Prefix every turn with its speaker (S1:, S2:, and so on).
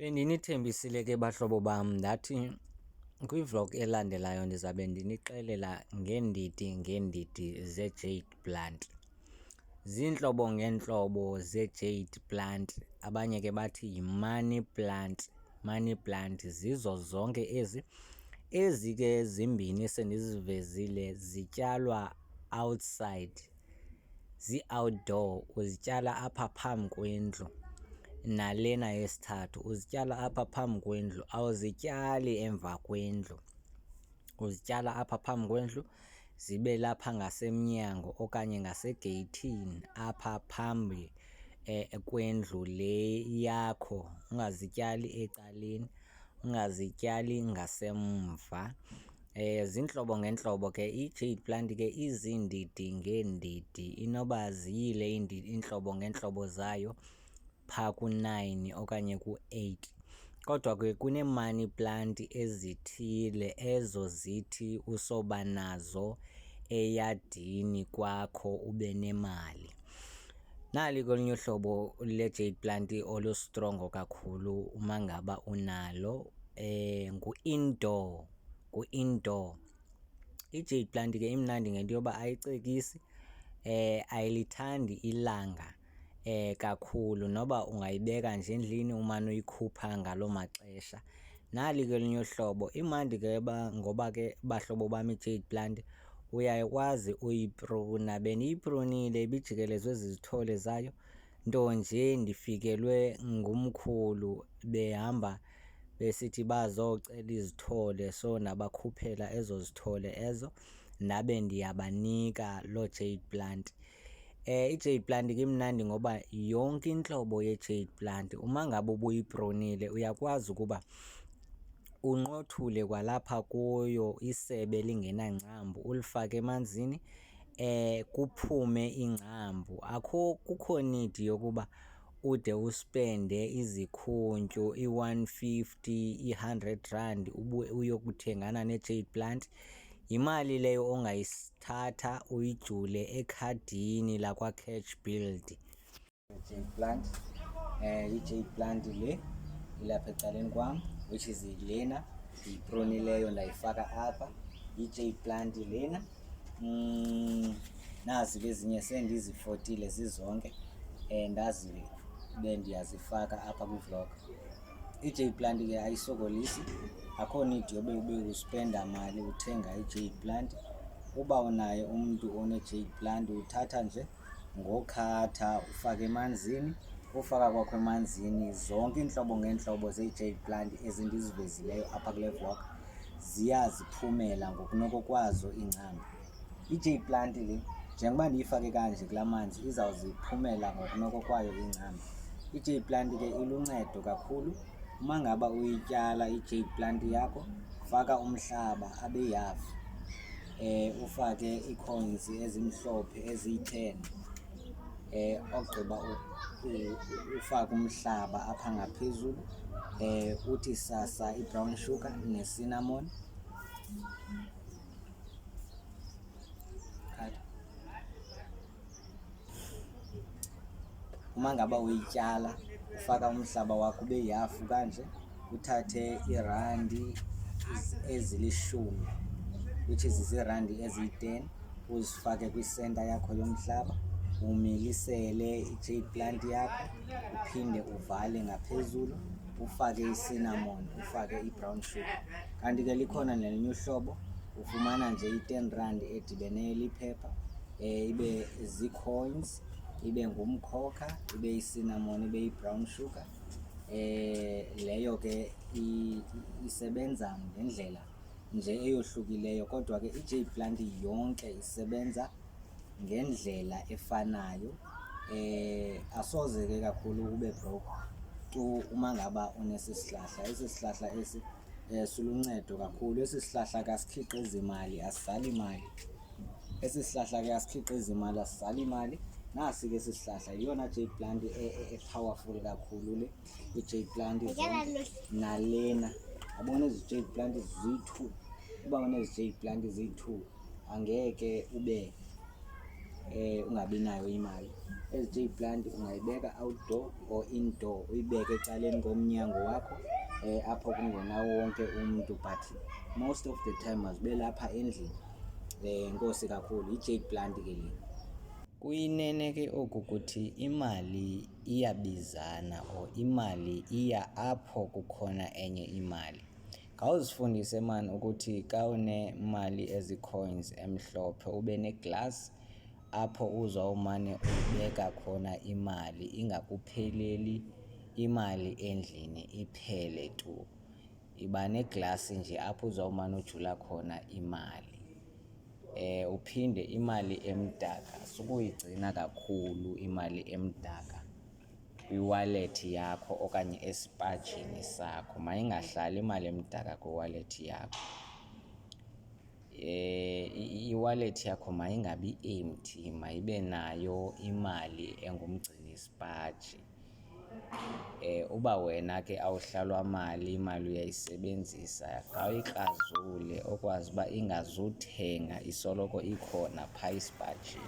S1: Bendinithembisile ke bahlobo bam ndathi kwi-vlog elandelayo ndizabe ndinixelela ngeendidi ze-jade plant. Ziintlobo ngeentlobo ze-jade plant, abanye ke bathi yi-money plant. Money plant zizo zonke ezi. Ezi ke zimbini sendizivezile zityalwa outside, zi-outdoor, uzityala apha phambi kwendlu. Nalena yesithathu uzityala apha phambi kwendlu, awuzityali emva kwendlu. Uzityala apha phambi kwendlu, zibe lapha ngasemnyango okanye ngasegeyithini apha phambi kwendlu le yakho. Ungazityali ecaleni, ungazityali ngasemva. Ziintlobo ngeentlobo ke. I-jade plant ke iziindidi ngeendidi, inoba ziyile iintlobo ngeentlobo zayo phaa ku-9 okanye ku-8. Kodwa ke kunee-money plant ezithile ezo zithi usoba nazo eyadini kwakho ube nemali. Nali ke olunye uhlobo le-jade plant olustrongo kakhulu uma ngaba unalo, ngu-indoor. Ngu-indoor. I-jade plant ke imnandi ngento yoba ayicekisi, ayilithandi ilanga kakhulu, noba ungayibeka nje endlini umane uyikhupha ngaloo maxesha. Nali ke olunye uhlobo, imandi ke ngoba ke bahlobo bam i-jade plant uyakwazi uyipruna. Bendiyiprunile ibijikelezwe zizithole zayo, nto nje ndifikelwe ngumkhulu behamba besithi bazocela izithole, so ndabakhuphela ezo zithole ezo ndabe ndiyabanika loo jade plant. I-jade plant ke imnandi ngoba yonke intlobo ye-jade plant uma ngabe ubuyiprunile uyakwazi ukuba unqothule kwalapha kuyo isebe lingenangcambu, ulifake emanzini kuphume ingcambu. Kukho need yokuba ude uspende izikhuntyu i-150, i-R100 uyokuthengana ne-jade plant. Yimali leyo ongayithatha uyijule ekhadini lakwa-Catch Build. I-jade plant, i-jade plant le ilapha ecaleni kwam, which is lena ndiyiprunileyo ndayifaka apha. I-jade plant lena, nazi ke ezinye sendizifotile zizonke, ndazibe ndiyazifaka apha kwi-vlog. I-jade plant ke ayisokolisi, akho need yobe uspenda mali uthenga i-jade plant. Uba unaye umntu one-jade plant uthatha nje ngokhatha ufake emanzini. Ufaka kwakho emanzini zonke iintlobo ngeentlobo ze-jade plant ezindizivezileyo apha kule vlog ziyaziphumela ngokunokokwazo iingcambu. I-jade plant le njengoba ndiyifake kanje kulaa manzi izawuziphumela ngokunokokwayo iingcambu. I-jade plant ke iluncedo kakhulu. Uma ngaba uyityala i-jade plant yakho, faka umhlaba abe yihafu, ufake ii-coins ezimhlophe eziyi-10, ogqiba ufake umhlaba apha ngaphezulu, uthi sasa i-brown sugar ne-cinnamon. Uma ngaba uyityala ufaka umhlaba wakho ube yihafu kanje, uthathe iirandi ezili-10, which is ziirandi eziyi-10, uzifake kwisenta yakho yomhlaba, umilisele i-jade plant yakho, uphinde uvale ngaphezulu, ufake i-cinnamon, ufake i-brown sugar. Kanti ke likhona nelinye uhlobo, ufumana nje i-R10 edibeneyo liphepha, ibe zii-coins, ibe ngumkhokha, ibe yi-cinnamon, ibe yi-brown sugar. Leyo ke isebenza ngendlela nje eyohlukileyo, kodwa ke i-jade plant yonke isebenza ngendlela efanayo. Asoze ke kakhulu ube broke tu uma ngaba unesi sihlahla. Esi sihlahla esi siluncedo kakhulu. Esi sihlahla ke asikhiqizi mali, asizali mali. Esi sihlahla ke asikhiqizi mali, asizali mali. Nasi ke esi sihlahla yeyona jade plant e-powerful kakhulu le, i-jade plant nalena. Yabona ezi jade plant ziyi-2, uba unezi jade plant ziyi-2 angeke ube ungabi nayo imali. Ezi jade plant ungayibeka outdoor or indoor, uyibeke ecaleni komnyango wakho apho kungena wonke umuntu, but most of the time azibe lapha endlini. Enkosi kakhulu, i-jade plant ke le. Kuyinene ke oku ukuthi imali iyabizana or imali iya apho kukhona enye imali. Khawuzifundise man ukuthi ka unemali ezi-coins emhlophe ube neglass apho uzawumane ubeka khona imali, ingakupheleli imali endlini iphele tu. Iba neglasi nje apho uzawumane ujula khona imali. Uphinde imali emdaka sukuyigcina kakhulu imali emdaka kwi-wallet yakho okanye esipajini sakho. Mayingahlali imali emdaka kwi-wallet yakho. I-wallet yakho mayingabi empty, mayibe nayo imali engumgcini sipaji. Uba wena ke awuhlalwa mali, imali uyayisebenzisa, khawuyikrazule okwazi uba ingazuthenga, isoloko ikhona phaa esipajini.